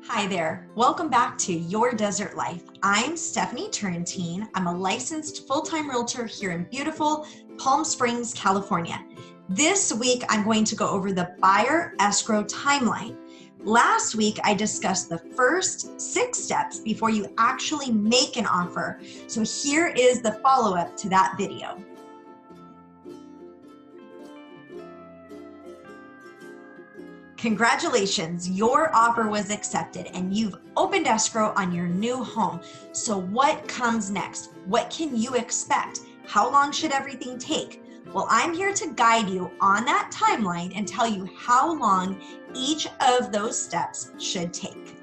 Hi there. Welcome back to Your Desert Life. I'm Stephanie Turrentine. I'm a licensed full-time realtor here in beautiful Palm Springs, California. This week, I'm going to go over the buyer escrow timeline. Last week, I discussed the first 6 steps before you actually make an offer. So here is the follow-up to that video. Congratulations, your offer was accepted and you've opened escrow on your new home. So what comes next? What can you expect? How long should everything take? Well, I'm here to guide you on that timeline and tell you how long each of those steps should take.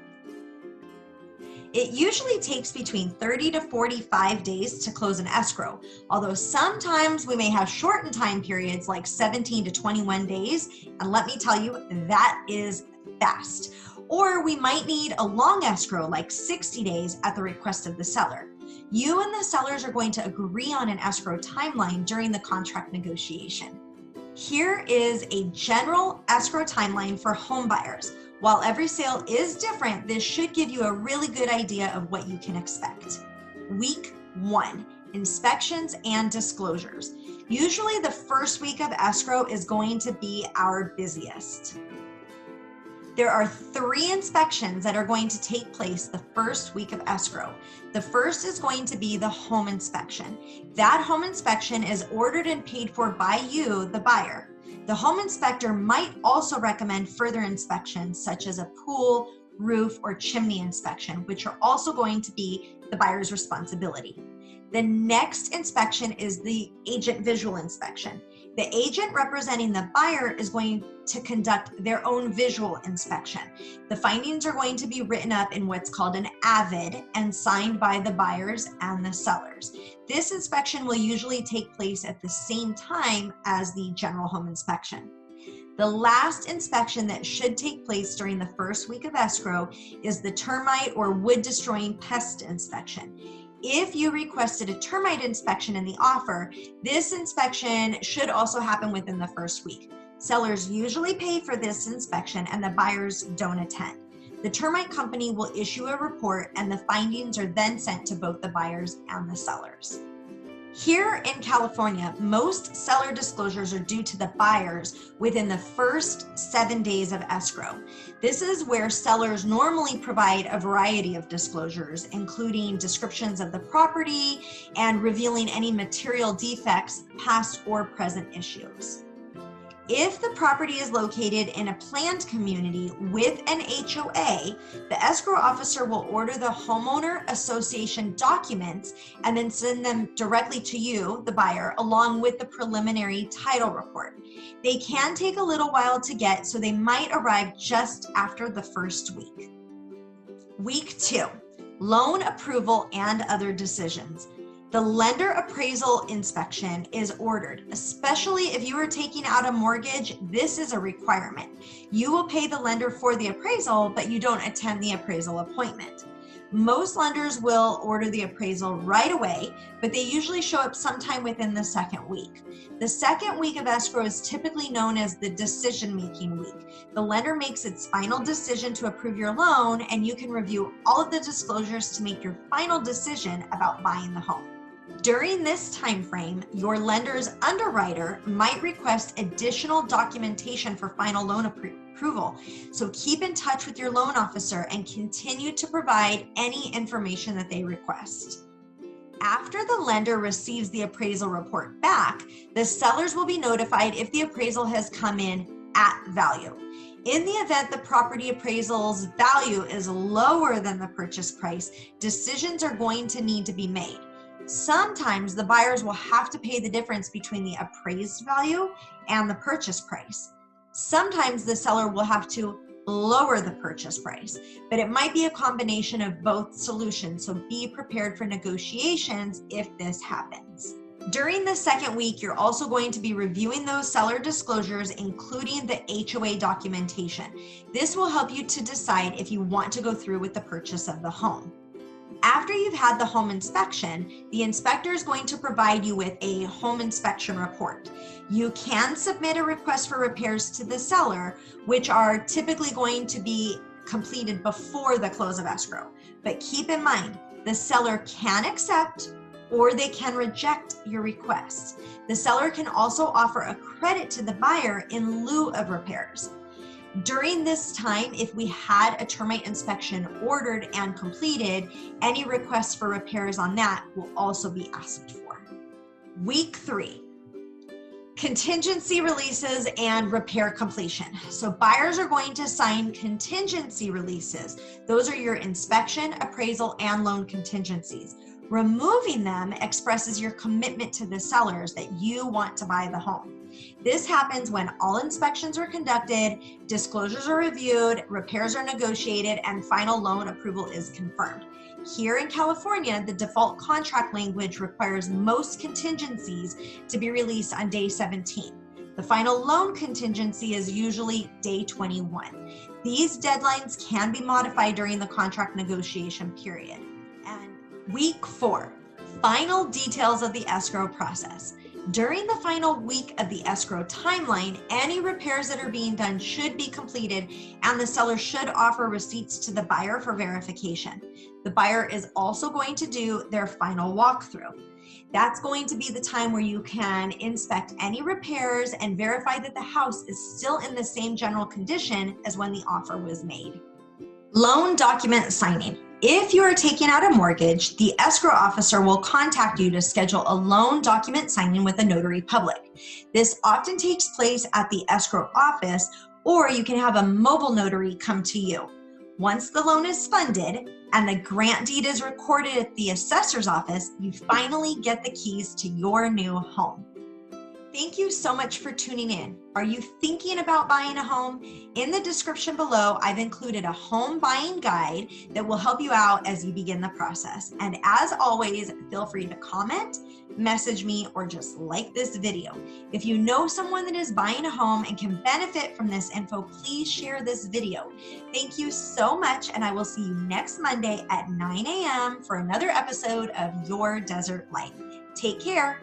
It usually takes between 30 to 45 days to close an escrow, although sometimes we may have shortened time periods like 17 to 21 days, and let me tell you, that is fast. Or we might need a long escrow like 60 days at the request of the seller. You and the sellers are going to agree on an escrow timeline during the contract negotiation. Here is a general escrow timeline for home buyers. While every sale is different, this should give you a really good idea of what you can expect. Week 1, inspections and disclosures. Usually the first week of escrow is going to be our busiest. There are 3 inspections that are going to take place the first week of escrow. The first is going to be the home inspection. That home inspection is ordered and paid for by you, the buyer. The home inspector might also recommend further inspections such as a pool, roof, or chimney inspection, which are also going to be the buyer's responsibility. The next inspection is the agent visual inspection. The agent representing the buyer is going to conduct their own visual inspection. The findings are going to be written up in what's called an AVID and signed by the buyers and the sellers. This inspection will usually take place at the same time as the general home inspection. The last inspection that should take place during the first week of escrow is the termite or wood destroying pest inspection. If you requested a termite inspection in the offer, this inspection should also happen within the first week. Sellers usually pay for this inspection and the buyers don't attend. The termite company will issue a report and the findings are then sent to both the buyers and the sellers. Here in California, most seller disclosures are due to the buyers within the first 7 days of escrow. This is where sellers normally provide a variety of disclosures, including descriptions of the property and revealing any material defects, past or present issues. If the property is located in a planned community with an HOA, the escrow officer will order the homeowner association documents and then send them directly to you, the buyer, along with the preliminary title report. They can take a little while to get, so they might arrive just after the first week. Week 2, loan approval and other decisions. The lender appraisal inspection is ordered, especially if you are taking out a mortgage. This is a requirement. You will pay the lender for the appraisal, but you don't attend the appraisal appointment. Most lenders will order the appraisal right away, but they usually show up sometime within the second week. The second week of escrow is typically known as the decision-making week. The lender makes its final decision to approve your loan, and you can review all of the disclosures to make your final decision about buying the home. During this time frame, your lender's underwriter might request additional documentation for final loan approval. So keep in touch with your loan officer and continue to provide any information that they request. After the lender receives the appraisal report back, the sellers will be notified if the appraisal has come in at value. In the event the property appraisal's value is lower than the purchase price, decisions are going to need to be made. Sometimes the buyers will have to pay the difference between the appraised value and the purchase price. Sometimes the seller will have to lower the purchase price, but it might be a combination of both solutions, so be prepared for negotiations if this happens. During the second week, you're also going to be reviewing those seller disclosures, including the HOA documentation. This will help you to decide if you want to go through with the purchase of the home. After you've had the home inspection, the inspector is going to provide you with a home inspection report. You can submit a request for repairs to the seller, which are typically going to be completed before the close of escrow. But keep in mind, the seller can accept or they can reject your request. The seller can also offer a credit to the buyer in lieu of repairs. During this time, if we had a termite inspection ordered and completed, any requests for repairs on that will also be asked for. Week 3, contingency releases and repair completion. So buyers are going to sign contingency releases. Those are your inspection, appraisal, and loan contingencies. Removing them expresses your commitment to the sellers that you want to buy the home. This happens when all inspections are conducted, disclosures are reviewed, repairs are negotiated, and final loan approval is confirmed. Here in California, the default contract language requires most contingencies to be released on day 17. The final loan contingency is usually day 21. These deadlines can be modified during the contract negotiation period. And week 4, final details of the escrow process. During the final week of the escrow timeline, any repairs that are being done should be completed and the seller should offer receipts to the buyer for verification. The buyer is also going to do their final walkthrough. That's going to be the time where you can inspect any repairs and verify that the house is still in the same general condition as when the offer was made. Loan document signing. If you are taking out a mortgage, the escrow officer will contact you to schedule a loan document signing with a notary public. This often takes place at the escrow office, or you can have a mobile notary come to you. Once the loan is funded and the grant deed is recorded at the assessor's office, you finally get the keys to your new home. Thank you so much for tuning in. Are you thinking about buying a home? In the description below, I've included a home buying guide that will help you out as you begin the process. And as always, feel free to comment, message me, or just like this video. If you know someone that is buying a home and can benefit from this info, please share this video. Thank you so much, and I will see you next Monday at 9 a.m. for another episode of Your Desert Life. Take care.